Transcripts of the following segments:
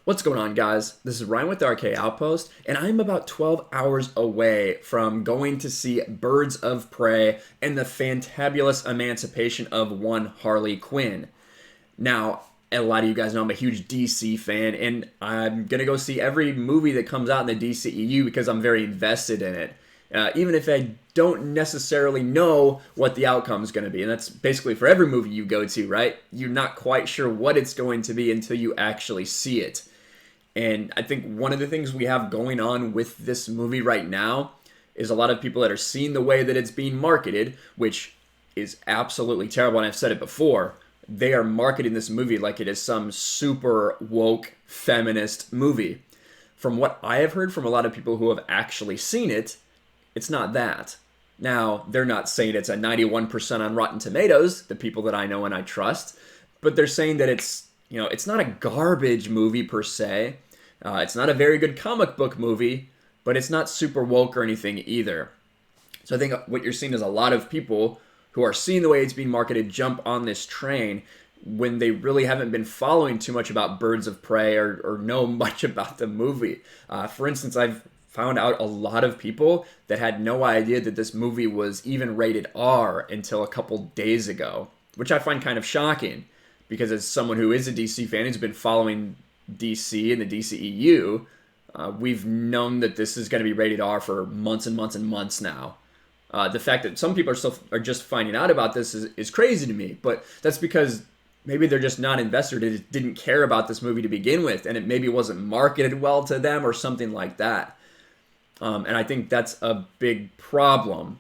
What's going on, guys? This is Ryan with the RK Outpost, and I'm about 12 hours away from going to see Birds of Prey and the Fantabulous Emancipation of one Harley Quinn. Now, a lot of you guys know I'm a huge DC fan, and I'm going to go see every movie that comes out in the DCEU because I'm very invested in it. Even if I don't necessarily know what the outcome is going to be. And that's basically for every movie you go to, right? You're not quite sure what it's going to be until you actually see it. And I think one of the things we have going on with this movie right now is a lot of people that are seeing the way that it's being marketed, which is absolutely terrible. And I've said it before. They are marketing this movie like it is some super woke feminist movie. From what I have heard from a lot of people who have actually seen it, it's not that. Now, they're not saying it's a 91% on Rotten Tomatoes, the people that I know and I trust, but they're saying that it's not a garbage movie per se. It's not a very good comic book movie, but it's not super woke or anything either. So I think what you're seeing is a lot of people who are seeing the way it's being marketed jump on this train when they really haven't been following too much about Birds of Prey or know much about the movie. For instance, I've found out a lot of people that had no idea that this movie was even rated R until a couple days ago, which I find kind of shocking because as someone who is a DC fan who's been following DC and the DCEU, we've known that this is going to be rated R for months and months and months now. The fact that some people are just finding out about this is crazy to me, but that's because maybe they're just not invested. They didn't care about this movie to begin with, and it maybe wasn't marketed well to them or something like that. And I think that's a big problem.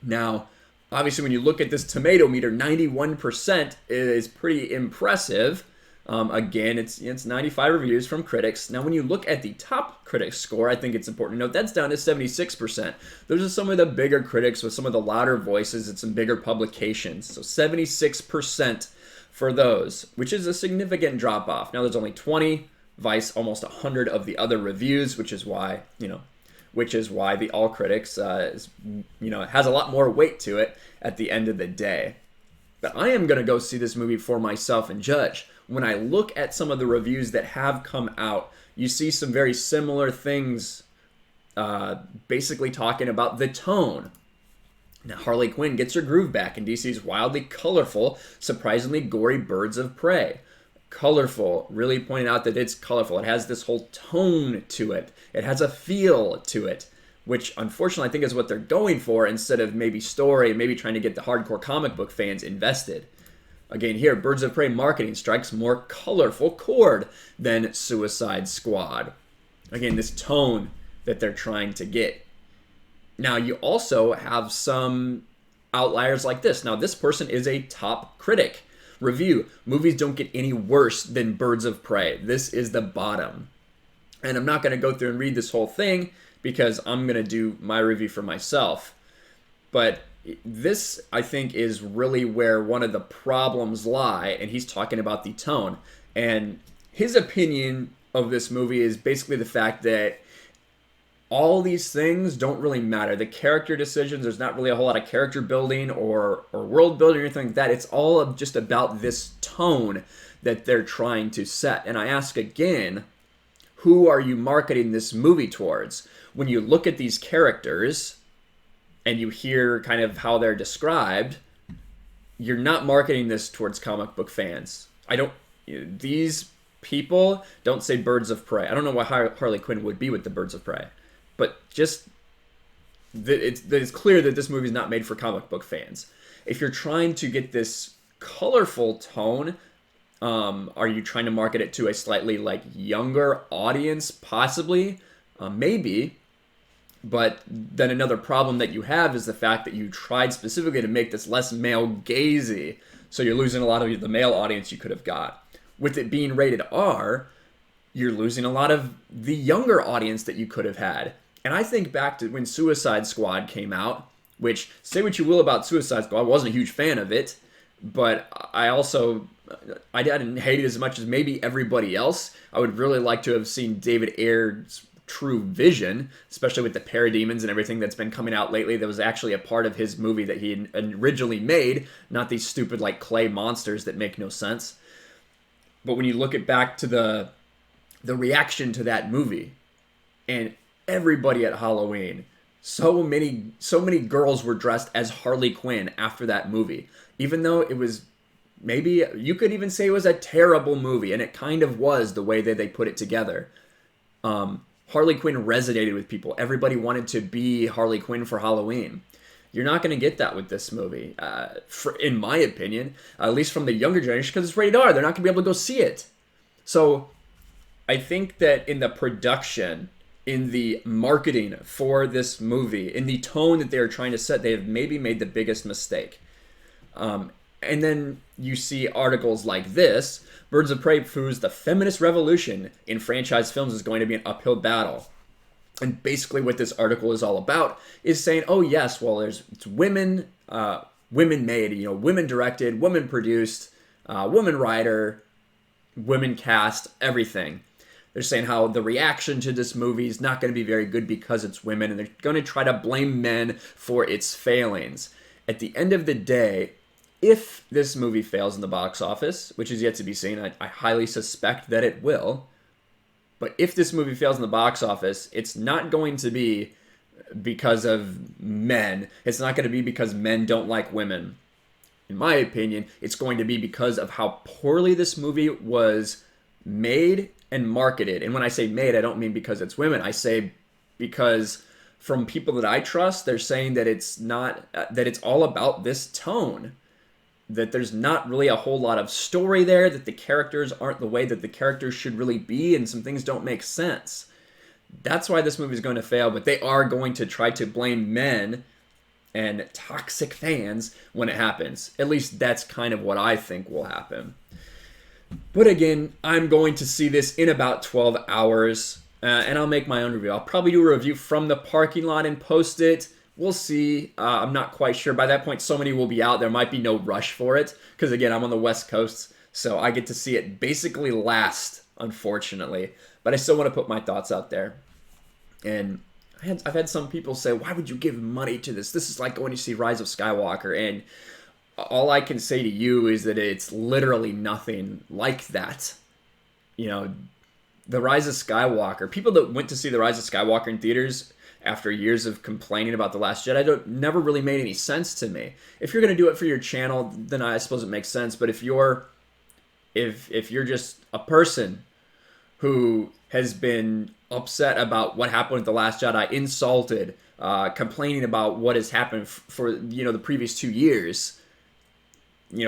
Now, obviously, when you look at this tomato meter, 91% is pretty impressive. Again, it's 95 reviews from critics. Now, when you look at the top critic score, I think it's important to note that's down to 76%. Those are some of the bigger critics with some of the louder voices and some bigger publications. So 76% for those, which is a significant drop off. Now, there's only 20, Vice almost 100 of the other reviews, which is why the All Critics has a lot more weight to it at the end of the day. But I am going to go see this movie for myself and judge. When I look at some of the reviews that have come out, you see some very similar things basically talking about the tone. Now, Harley Quinn gets her groove back in DC's wildly colorful, surprisingly gory Birds of Prey. Colorful, really pointing out that it's colorful. It has this whole tone to it. It has a feel to it, which unfortunately I think is what they're going for instead of maybe story and maybe trying to get the hardcore comic book fans invested. Again, here, Birds of Prey marketing strikes more colorful chord than Suicide Squad. Again, this tone that they're trying to get. Now, you also have some outliers like this. Now, this person is a top critic. Review, movies don't get any worse than Birds of Prey. This is the bottom. And I'm not going to go through and read this whole thing because I'm going to do my review for myself. But this, I think, is really where one of the problems lie, and he's talking about the tone. And his opinion of this movie is basically the fact that all these things don't really matter. The character decisions, there's not really a whole lot of character building or world building or anything like that. It's all just about this tone that they're trying to set. And I ask again, who are you marketing this movie towards? When you look at these characters and you hear kind of how they're described, you're not marketing this towards comic book fans. These people don't say Birds of Prey. I don't know why Harley Quinn would be with the Birds of Prey. But it's clear that this movie is not made for comic book fans. If you're trying to get this colorful tone, are you trying to market it to a slightly younger audience? Possibly, maybe. But then another problem that you have is the fact that you tried specifically to make this less male gazy, so you're losing a lot of the male audience you could have got. With it being rated R, you're losing a lot of the younger audience that you could have had. And I think back to when Suicide Squad came out, which, say what you will about Suicide Squad, I wasn't a huge fan of it, but I didn't hate it as much as maybe everybody else. I would really like to have seen David Ayer's true vision, especially with the parademons and everything that's been coming out lately that was actually a part of his movie that he originally made, not these stupid clay monsters that make no sense. But when you look back to the the reaction to that movie, and everybody at Halloween, so many girls were dressed as Harley Quinn after that movie, even though it was, maybe you could even say it was a terrible movie, and it kind of was the way that they put it together. Harley Quinn resonated with people. Everybody wanted to be Harley Quinn for Halloween. You're not going to get that with this movie, in my opinion, at least from the younger generation, because it's rated R. They're not going to be able to go see it. So I think that in the production, in the marketing for this movie, in the tone that they are trying to set, they have maybe made the biggest mistake. And then you see articles like this: Birds of Prey proves the feminist revolution in franchise films is going to be an uphill battle. And basically what this article is all about is saying, oh yes, well, it's women, women made, women directed, women produced, woman writer, women cast, everything. They're saying how the reaction to this movie is not going to be very good because it's women, and they're going to try to blame men for its failings. At the end of the day, if this movie fails in the box office, which is yet to be seen, I highly suspect that it will, but if this movie fails in the box office, it's not going to be because of men. It's not going to be because men don't like women. In my opinion, it's going to be because of how poorly this movie was made and marketed. And when I say made, I don't mean because it's women. I say because from people that I trust, they're saying that it's not, that it's all about this tone. That there's not really a whole lot of story there, that the characters aren't the way that the characters should really be, and some things don't make sense. That's why this movie is going to fail, but they are going to try to blame men and toxic fans when it happens. At least that's kind of what I think will happen. But again, I'm going to see this in about 12 hours, and I'll make my own review. I'll probably do a review from the parking lot and post it. We'll see. I'm not quite sure. By that point, so many will be out. There might be no rush for it. Because, again, I'm on the West Coast. So I get to see it basically last, unfortunately. But I still want to put my thoughts out there. And I've had some people say, why would you give money to this? This is like going to see Rise of Skywalker. And all I can say to you is that it's literally nothing like that. The Rise of Skywalker. People that went to see the Rise of Skywalker in theaters after years of complaining about The Last Jedi never really made any sense to me. If you're going to do it for your channel, then I suppose it makes sense. But if you're just a person who has been upset about what happened with The Last Jedi, insulted, complaining about what has happened for the previous 2 years,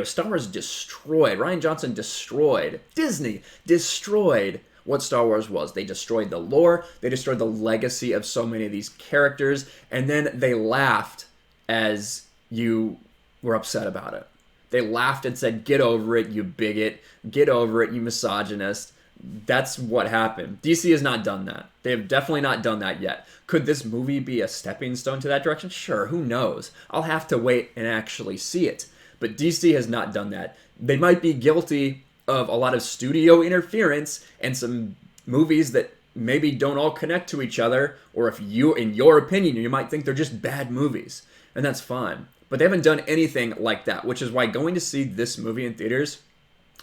Star Wars destroyed, Rian Johnson destroyed, Disney destroyed what Star Wars was. They destroyed the lore, they destroyed the legacy of so many of these characters, and then they laughed as you were upset about it. They laughed and said, get over it, you bigot, get over it, you misogynist. That's what happened. DC has not done that. They have definitely not done that yet. Could this movie be a stepping stone to that direction? Sure, who knows? I'll have to wait and actually see it. But DC has not done that. They might be guilty of a lot of studio interference and some movies that maybe don't all connect to each other, or if you, in your opinion, you might think they're just bad movies, and that's fine. But they haven't done anything like that, which is why going to see this movie in theaters,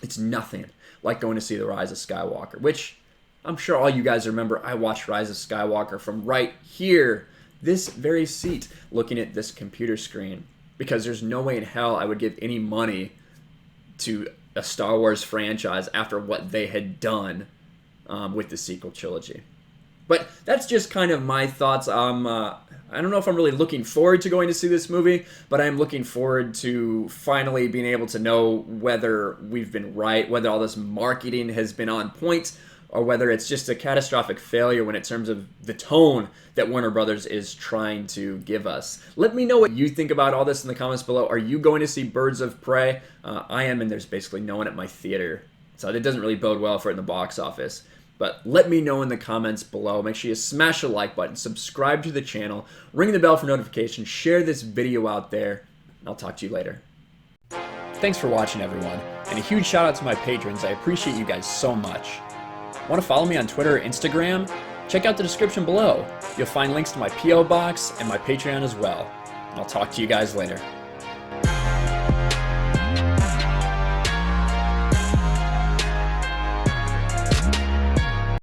it's nothing like going to see The Rise of Skywalker, which I'm sure all you guys remember. I watched Rise of Skywalker from right here, this very seat, looking at this computer screen, because there's no way in hell I would give any money to a Star Wars franchise after what they had done with the sequel trilogy. But that's just kind of my thoughts. I don't know if I'm really looking forward to going to see this movie, but I'm looking forward to finally being able to know whether we've been right, whether all this marketing has been on point, or whether it's just a catastrophic failure when in terms of the tone that Warner Brothers is trying to give us. Let me know what you think about all this in the comments below. Are you going to see Birds of Prey? I am, and there's basically no one at my theater, so it doesn't really bode well for it in the box office. But let me know in the comments below. Make sure you smash the like button, subscribe to the channel, ring the bell for notifications, share this video out there, and I'll talk to you later. Thanks for watching, everyone, and a huge shout out to my patrons. I appreciate you guys so much. Want to follow me on Twitter or Instagram? Check out the description below. You'll find links to my P.O. box and my Patreon as well. And I'll talk to you guys later.